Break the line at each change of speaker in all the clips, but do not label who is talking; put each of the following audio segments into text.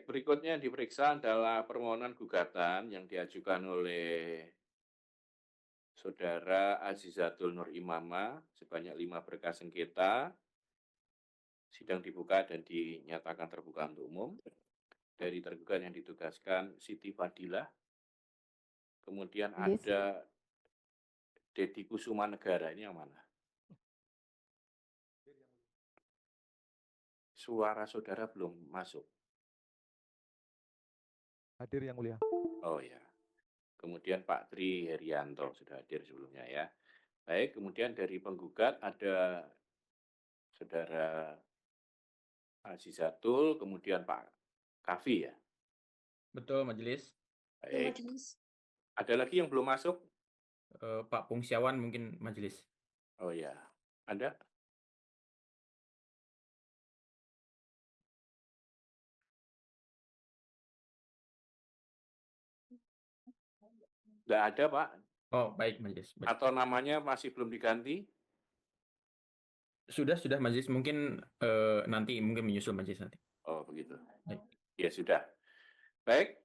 berikutnya yang diperiksa adalah permohonan gugatan yang diajukan oleh Saudara Azizatul Nur Imamah sebanyak 5 berkas sengketa. Sidang dibuka dan dinyatakan terbuka untuk umum. Dari tergugat yang ditugaskan Siti Fadilah. Kemudian
Majelis.
ada Dedi Kusuma Negara, ini yang mana? Suara saudara belum masuk.
Hadir Yang Mulia.
Oh ya. Kemudian Pak Tri Herianto sudah hadir sebelumnya ya. Baik, kemudian dari penggugat ada Saudara Azizatul, kemudian Pak Kavi ya.
Betul, Majelis.
Baik. Ada lagi yang belum masuk?
Pak Pungsiawan mungkin, Majelis.
Oh ya, ada? Tidak ada, Pak.
Oh, baik, Majelis. Baik.
Atau namanya masih belum diganti?
Sudah, Majelis. Mungkin nanti mungkin menyusul Majelis nanti.
Oh, begitu.
Baik.
Ya, sudah. Baik,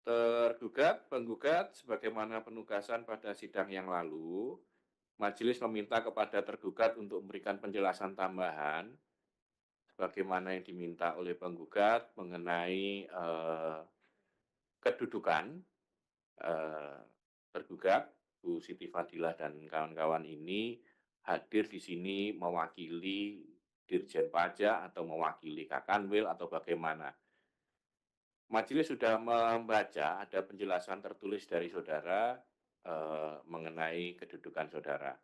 tergugat, penggugat, sebagaimana penugasan pada sidang yang lalu, Majelis meminta kepada tergugat untuk memberikan penjelasan tambahan sebagaimana yang diminta oleh penggugat mengenai kedudukan tergugat Bu Siti Fadilah dan kawan-kawan ini hadir di sini mewakili Dirjen Pajak atau mewakili Kakanwil atau bagaimana. Majelis sudah membaca ada penjelasan tertulis dari saudara mengenai kedudukan saudara.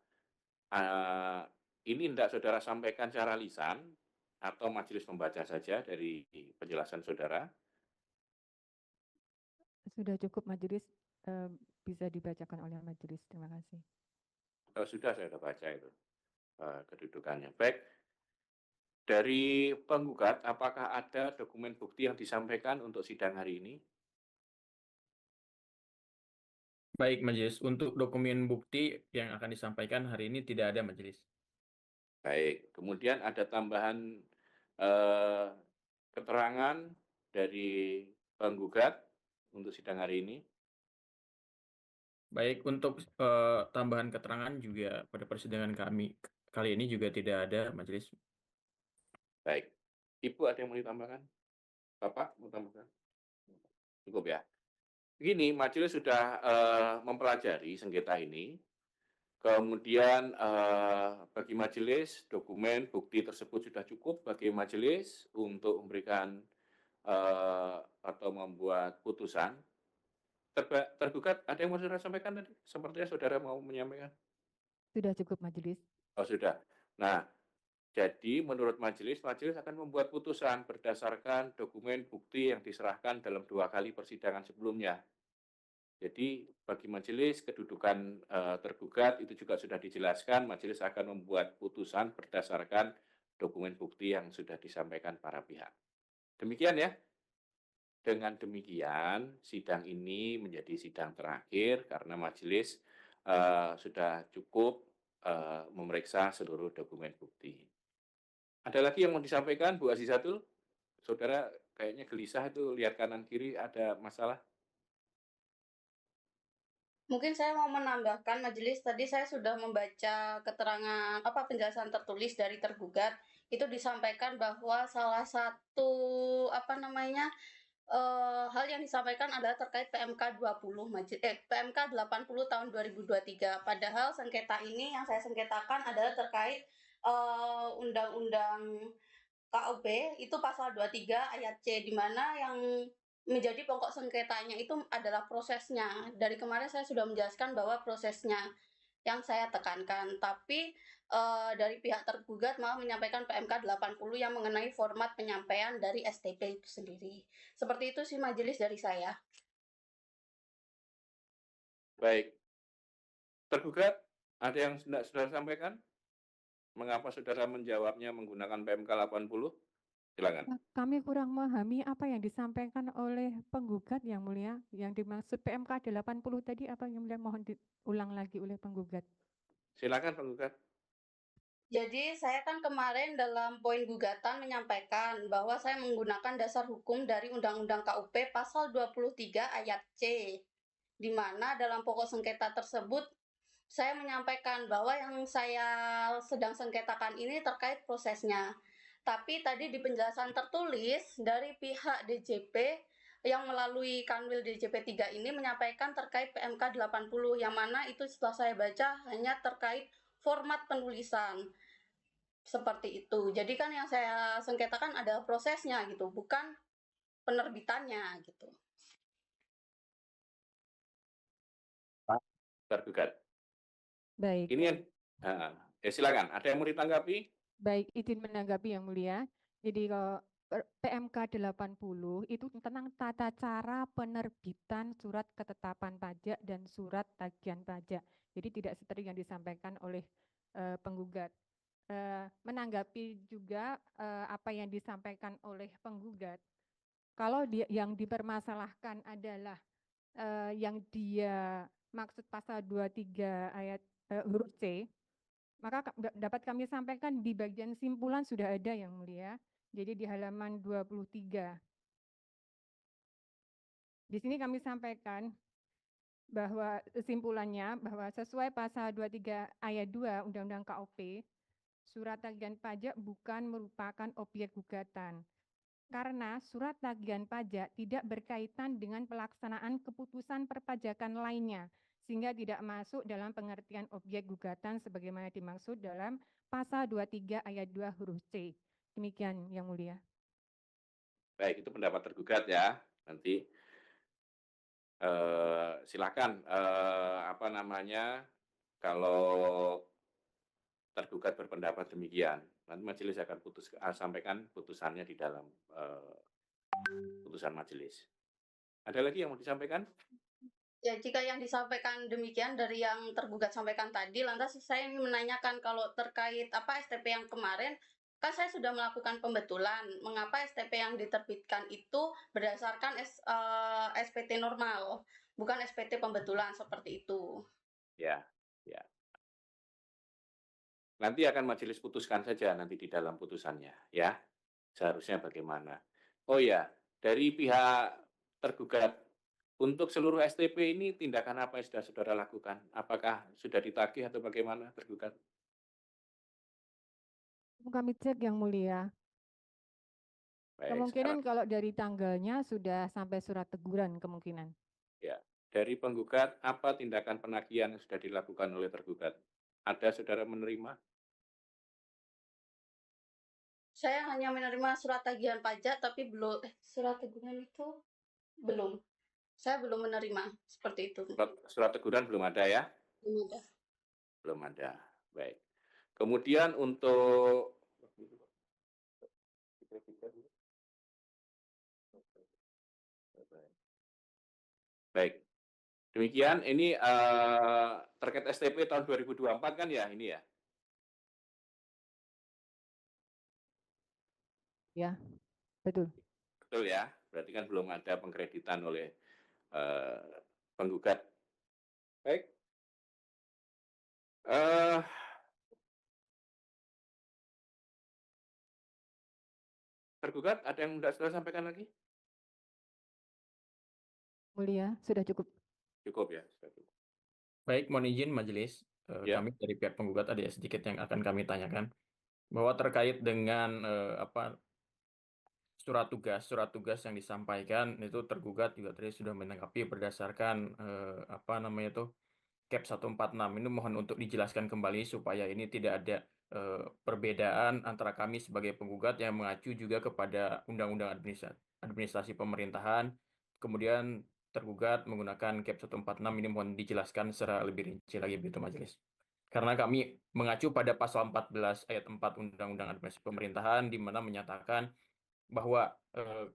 Ini tidak saudara sampaikan secara lisan atau majelis membaca saja dari penjelasan saudara?
Sudah cukup majelis, bisa dibacakan oleh majelis. Terima kasih.
Sudah, saya sudah baca itu kedudukannya. Baik, dari penggugat, apakah ada dokumen bukti yang disampaikan untuk sidang hari ini?
Baik, Majelis. Untuk dokumen bukti yang akan disampaikan hari ini tidak ada, Majelis.
Baik, kemudian ada tambahan keterangan dari penggugat untuk sidang hari ini?
Baik, untuk tambahan keterangan juga pada persidangan kami kali ini juga tidak ada, Majelis.
Baik, Ibu ada yang mau ditambahkan? Bapak mau tambahkan? Cukup ya. Begini, majelis sudah mempelajari sengketa ini. Kemudian bagi majelis dokumen bukti tersebut sudah cukup bagi majelis untuk memberikan atau membuat putusan. Tergugat ada yang mau saudara sampaikan tadi? Sepertinya saudara mau menyampaikan.
Sudah cukup majelis.
Oh sudah. Nah, jadi menurut majelis akan membuat putusan berdasarkan dokumen bukti yang diserahkan dalam 2 kali persidangan sebelumnya. Jadi bagi majelis kedudukan tergugat itu juga sudah dijelaskan, majelis akan membuat putusan berdasarkan dokumen bukti yang sudah disampaikan para pihak. Demikian ya. Dengan demikian, sidang ini menjadi sidang terakhir karena majelis sudah cukup memeriksa seluruh dokumen bukti. Ada lagi yang mau disampaikan, Bu Azizatul? Saudara kayaknya gelisah itu, lihat kanan kiri ada masalah.
Mungkin saya mau menambahkan majelis, tadi saya sudah membaca keterangan penjelasan tertulis dari tergugat. Itu disampaikan bahwa salah satu hal yang disampaikan adalah terkait PMK 20 PMK 80 tahun 2023. Padahal sengketa ini yang saya sengketakan adalah terkait undang-undang KUB itu pasal 23 ayat C, di mana yang menjadi pokok sengketanya itu adalah prosesnya. Dari kemarin saya sudah menjelaskan bahwa prosesnya yang saya tekankan, tapi dari pihak tergugat malah menyampaikan PMK 80 yang mengenai format penyampaian dari STP itu sendiri. Seperti itu sih majelis dari saya.
Baik. Tergugat, ada yang saudara sampaikan? Mengapa saudara menjawabnya menggunakan PMK 80? Silakan.
Kami kurang memahami apa yang disampaikan oleh penggugat yang mulia. Yang dimaksud PMK 80 tadi apa yang mulia, mohon diulang lagi oleh penggugat.
Silakan penggugat.
Jadi saya kan kemarin dalam poin gugatan menyampaikan bahwa saya menggunakan dasar hukum dari Undang-Undang KUP pasal 23 ayat C, di mana dalam pokok sengketa tersebut saya menyampaikan bahwa yang saya sedang sengketakan ini terkait prosesnya. Tapi tadi di penjelasan tertulis dari pihak DJP yang melalui Kanwil DJP 3 ini menyampaikan terkait PMK 80, yang mana itu setelah saya baca hanya terkait format penulisan. Seperti itu. Jadi kan yang saya sengketakan adalah prosesnya gitu, bukan penerbitannya gitu.
Tergugat.
Baik,
Ini silakan. Ada yang mau ditanggapi?
baik, izin menanggapi Yang Mulia. Jadi kalau PMK 80 itu tentang tata cara penerbitan surat ketetapan pajak dan surat tagihan pajak. Jadi tidak seperti yang disampaikan oleh penggugat. Menanggapi juga apa yang disampaikan oleh penggugat, kalau yang dipermasalahkan adalah yang dia maksud pasal 23 ayat huruf C, maka dapat kami sampaikan di bagian simpulan sudah ada Yang Mulia. Jadi di halaman 23. Di sini kami sampaikan bahwa simpulannya bahwa sesuai pasal 23 ayat 2 Undang-Undang KUP, surat tagihan pajak bukan merupakan objek gugatan. Karena surat tagihan pajak tidak berkaitan dengan pelaksanaan keputusan perpajakan lainnya, sehingga tidak masuk dalam pengertian objek gugatan sebagaimana dimaksud dalam pasal 23 ayat 2 huruf C. Demikian Yang Mulia.
Baik, itu pendapat tergugat ya. Nanti silakan kalau tergugat berpendapat demikian, nanti majelis akan sampaikan putusannya di dalam putusan majelis. Ada lagi yang mau disampaikan?
Ya, jika yang disampaikan demikian dari yang tergugat sampaikan tadi, lantas saya ingin menanyakan kalau terkait STP yang kemarin, kan saya sudah melakukan pembetulan. Mengapa STP yang diterbitkan itu berdasarkan SPT normal, bukan SPT pembetulan seperti itu?
Ya. Nanti akan majelis putuskan saja nanti di dalam putusannya, ya. Seharusnya bagaimana. Oh ya, dari pihak tergugat, untuk seluruh STP ini tindakan apa yang sudah saudara lakukan? Apakah sudah ditagih atau bagaimana tergugat?
Kami cek Yang Mulia.
Baik,
Kemungkinan kalau dari tanggalnya sudah sampai surat teguran kemungkinan.
Ya, dari penggugat apa tindakan penagihan yang sudah dilakukan oleh tergugat? Ada saudara menerima?
Saya hanya menerima surat tagihan pajak, tapi belum surat teguran itu belum. Saya belum menerima seperti itu.
Surat teguran belum ada ya?
Belum ada.
Belum ada. Baik. Kemudian untuk baik. Demikian ini terkait STP tahun 2024 kan ya ini ya?
Ya, betul.
Betul ya? Berarti kan belum ada pengkreditan oleh penggugat. Baik. Tergugat, ada yang tidak saudara sampaikan lagi?
Mulia, sudah cukup.
Cukup ya, sudah cukup.
Baik, mohon izin majelis.
Ya.
Kami dari pihak penggugat ada sedikit yang akan kami tanyakan bahwa terkait dengan surat tugas yang disampaikan itu tergugat juga tadi sudah menanggapi berdasarkan Cap 146 ini mohon untuk dijelaskan kembali supaya ini tidak ada perbedaan antara kami sebagai penggugat yang mengacu juga kepada Undang-Undang Administrasi Pemerintahan, kemudian tergugat menggunakan Cap 146 ini mohon dijelaskan secara lebih rinci lagi begitu majelis. Karena kami mengacu pada pasal 14 ayat 4 Undang-Undang Administrasi Pemerintahan di mana menyatakan bahwa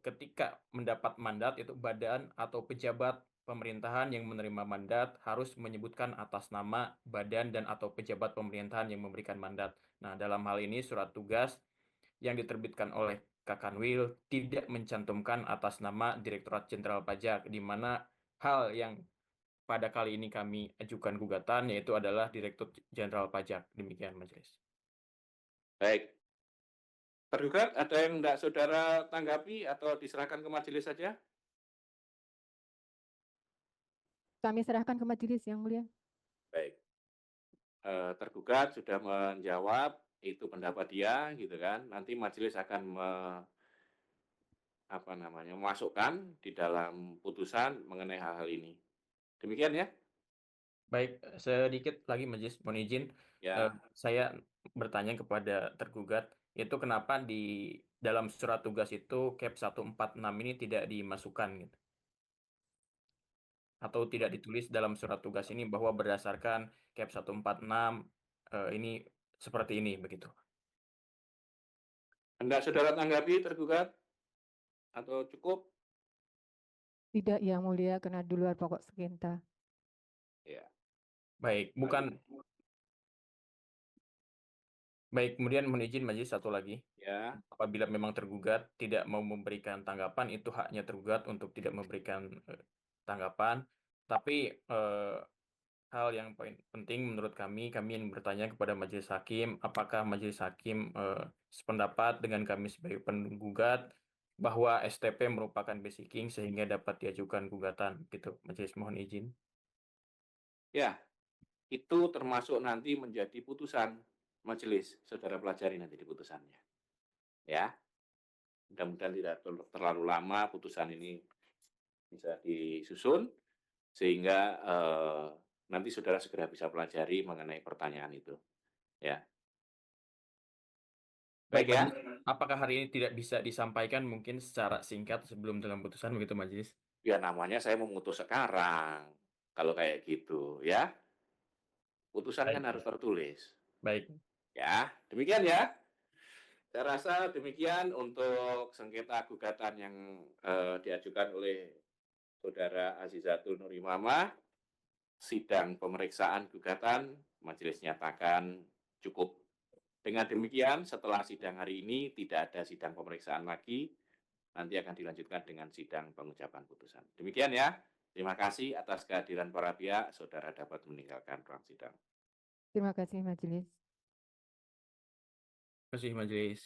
ketika mendapat mandat itu badan atau pejabat pemerintahan yang menerima mandat harus menyebutkan atas nama badan dan atau pejabat pemerintahan yang memberikan mandat. Nah, dalam hal ini surat tugas yang diterbitkan oleh Kakanwil tidak mencantumkan atas nama Direktorat Jenderal Pajak, di mana hal yang pada kali ini kami ajukan gugatan yaitu adalah Direktur Jenderal Pajak. Demikian majelis.
Baik. Tergugat, ada yang tidak saudara tanggapi atau diserahkan ke majelis saja?
Kami serahkan ke majelis Yang Mulia.
Baik. Tergugat sudah menjawab, itu pendapat dia, gitu kan. Nanti majelis akan memasukkan di dalam putusan mengenai hal-hal ini. Demikian ya?
Baik, sedikit lagi Majelis mohon izin,
Ya.
saya bertanya kepada tergugat, itu kenapa di dalam surat tugas itu Cap 146 ini tidak dimasukkan gitu? Atau tidak ditulis dalam surat tugas ini bahwa berdasarkan Cap 146 ini seperti ini begitu.
Hendak saudara tanggapi tergugat? Atau cukup?
Tidak Yang Mulia, karena di luar pokok sengketa.
Ya.
Baik, kemudian mohon izin Majelis satu lagi.
Ya.
Apabila memang tergugat tidak mau memberikan tanggapan, itu haknya tergugat untuk tidak memberikan tanggapan. Tapi hal yang paling penting menurut kami yang bertanya kepada Majelis Hakim, apakah Majelis Hakim sependapat dengan kami sebagai penggugat bahwa STP merupakan basicking sehingga dapat diajukan gugatan gitu. Majelis mohon izin.
Ya, itu termasuk nanti menjadi putusan majelis. Saudara pelajari nanti di putusannya. Ya. Mudah-mudahan tidak terlalu lama putusan ini bisa disusun sehingga nanti saudara segera bisa pelajari mengenai pertanyaan itu. Ya. Baik ya.
Apakah hari ini tidak bisa disampaikan mungkin secara singkat sebelum dalam putusan begitu Majelis?
Ya namanya saya memutus sekarang. Kalau kayak gitu ya. Putusan kan
Baik.
harus tertulis.
Baik.
Ya, demikian ya. Saya rasa demikian untuk sengketa gugatan yang diajukan oleh Saudara Azizatul Nur Imamah. Sidang pemeriksaan gugatan majelis nyatakan cukup. Dengan demikian, setelah sidang hari ini tidak ada sidang pemeriksaan lagi, nanti akan dilanjutkan dengan sidang pengucapan putusan. Demikian ya. Terima kasih atas kehadiran para pihak. Saudara dapat meninggalkan ruang sidang.
Terima kasih Majelis.
Terima kasih Majelis.